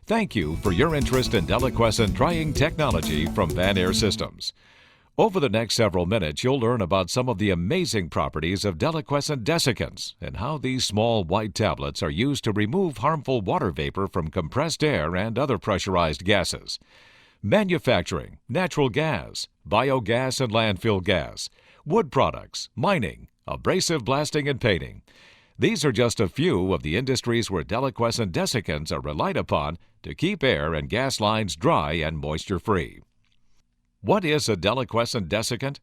Thank you for your interest in Deliquescent drying technology from Van Air Systems. Over the next several minutes, you'll learn about some of the amazing properties of Deliquescent desiccants and how these small white tablets are used to remove harmful water vapor from compressed air and other pressurized gases. Manufacturing, natural gas, biogas and landfill gas, wood products, mining, abrasive blasting and painting. These are just a few of the industries where Deliquescent desiccants are relied upon to keep air and gas lines dry and moisture-free. What is a deliquescent desiccant?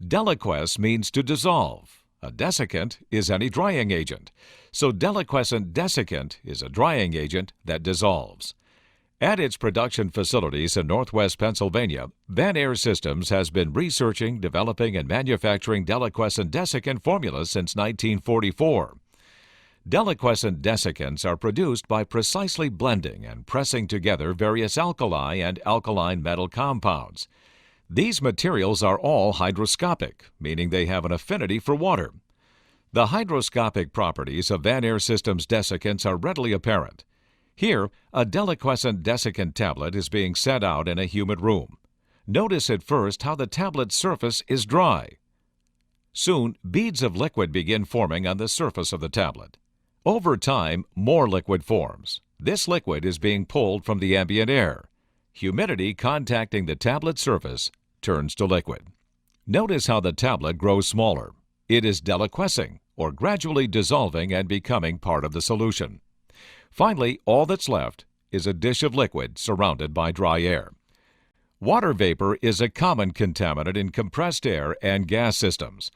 Deliquesce means to dissolve. A desiccant is any drying agent, so deliquescent desiccant is a drying agent that dissolves. At its production facilities in northwest Pennsylvania, Van Air Systems has been researching, developing, and manufacturing deliquescent desiccant formulas since 1944. Deliquescent desiccants are produced by precisely blending and pressing together various alkali and alkaline metal compounds. These materials are all hygroscopic, meaning they have an affinity for water. The hygroscopic properties of Van Air Systems desiccants are readily apparent. Here, a deliquescent desiccant tablet is being set out in a humid room. Notice at first how the tablet's surface is dry. Soon, beads of liquid begin forming on the surface of the tablet. Over time, more liquid forms. This liquid is being pulled from the ambient air. Humidity contacting the tablet surface turns to liquid. Notice how the tablet grows smaller. It is deliquescing, or gradually dissolving and becoming part of the solution. Finally, all that's left is a dish of liquid surrounded by dry air. Water vapor is a common contaminant in compressed air and gas systems.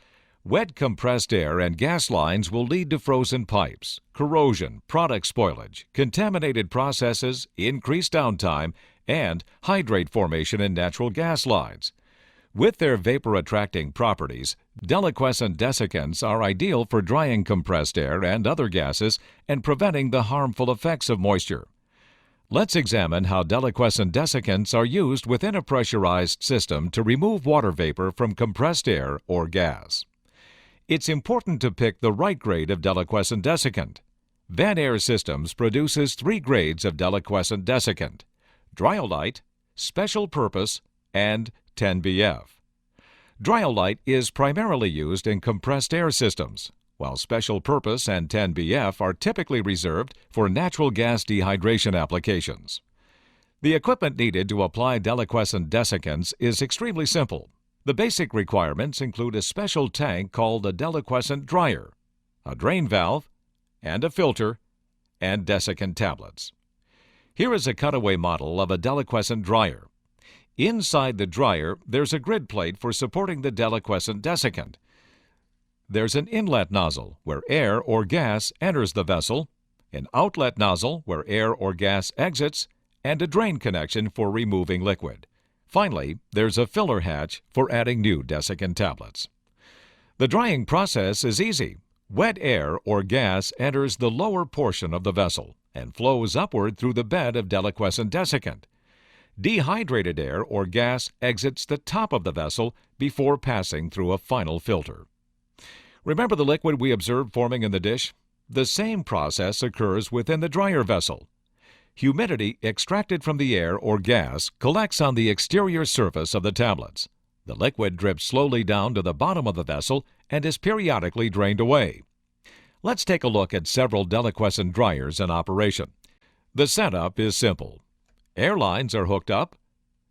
Wet compressed air and gas lines will lead to frozen pipes, corrosion, product spoilage, contaminated processes, increased downtime, and hydrate formation in natural gas lines. With their vapor-attracting properties, deliquescent desiccants are ideal for drying compressed air and other gases and preventing the harmful effects of moisture. Let's examine how deliquescent desiccants are used within a pressurized system to remove water vapor from compressed air or gas. It's important to pick the right grade of deliquescent desiccant. Van Air Systems produces 3 grades of deliquescent desiccant: Dryolite, Special Purpose, and 10BF. Dryolite is primarily used in compressed air systems, while Special Purpose and 10BF are typically reserved for natural gas dehydration applications. The equipment needed to apply deliquescent desiccants is extremely simple. The basic requirements include a special tank called a deliquescent dryer, a drain valve, and a filter, and desiccant tablets. Here is a cutaway model of a deliquescent dryer. Inside the dryer, there's a grid plate for supporting the deliquescent desiccant. There's an inlet nozzle where air or gas enters the vessel, an outlet nozzle where air or gas exits, and a drain connection for removing liquid. Finally, there's a filler hatch for adding new desiccant tablets. The drying process is easy. Wet air or gas enters the lower portion of the vessel and flows upward through the bed of deliquescent desiccant. Dehydrated air or gas exits the top of the vessel before passing through a final filter. Remember the liquid we observed forming in the dish? The same process occurs within the dryer vessel. Humidity extracted from the air or gas collects on the exterior surface of the tablets. The liquid drips slowly down to the bottom of the vessel and is periodically drained away. Let's take a look at several deliquescent dryers in operation. The setup is simple. Air lines are hooked up.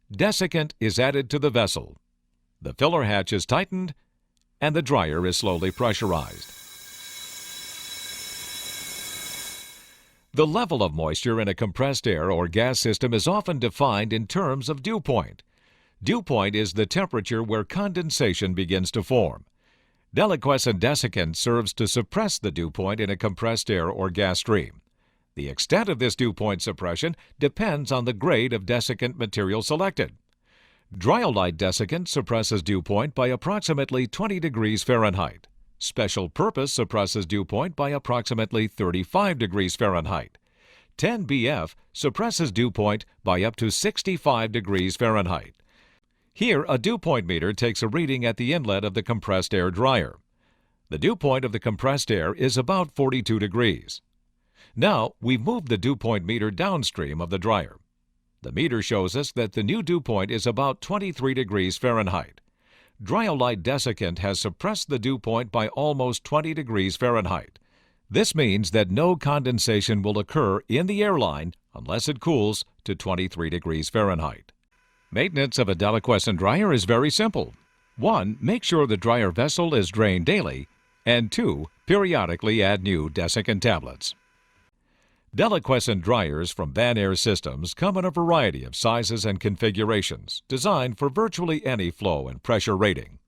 Desiccant is added to the vessel. The filler hatch is tightened, and the dryer is slowly pressurized. The level of moisture in a compressed air or gas system is often defined in terms of dew point. Dew point is the temperature where condensation begins to form. Deliquescent desiccant serves to suppress the dew point in a compressed air or gas stream. The extent of this dew point suppression depends on the grade of desiccant material selected. Dryolite desiccant suppresses dew point by approximately 20 degrees Fahrenheit. Special Purpose suppresses dew point by approximately 35 degrees Fahrenheit. 10BF suppresses dew point by up to 65 degrees Fahrenheit. Here, a dew point meter takes a reading at the inlet of the compressed air dryer. The dew point of the compressed air is about 42 degrees. Now, we've moved the dew point meter downstream of the dryer. The meter shows us that the new dew point is about 23 degrees Fahrenheit. Dryolite desiccant has suppressed the dew point by almost 20 degrees Fahrenheit. This means that no condensation will occur in the airline unless it cools to 23 degrees Fahrenheit. Maintenance of a deliquescent dryer is very simple. 1. Make sure the dryer vessel is drained daily. And 2. Periodically add new desiccant tablets. Deliquescent dryers from Vanair Systems come in a variety of sizes and configurations, designed for virtually any flow and pressure rating.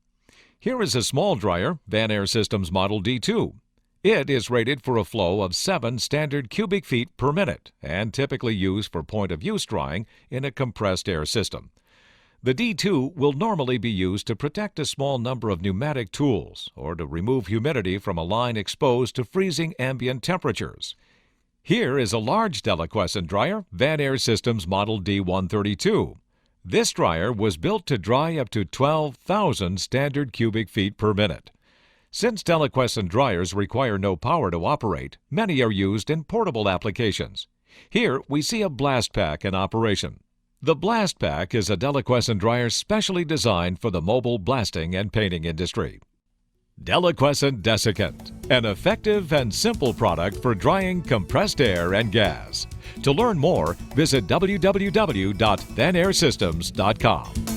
Here is a small dryer, Vanair Systems Model D2. It is rated for a flow of 7 standard cubic feet per minute and typically used for point-of-use drying in a compressed air system. The D2 will normally be used to protect a small number of pneumatic tools or to remove humidity from a line exposed to freezing ambient temperatures. Here is a large deliquescent dryer, Vanair Systems Model D132. This dryer was built to dry up to 12,000 standard cubic feet per minute. Since deliquescent dryers require no power to operate, many are used in portable applications. Here we see a blast pack in operation. The blast pack is a deliquescent dryer specially designed for the mobile blasting and painting industry. Deliquescent Desiccant, an effective and simple product for drying compressed air and gas. To learn more, visit www.vanairsystems.com.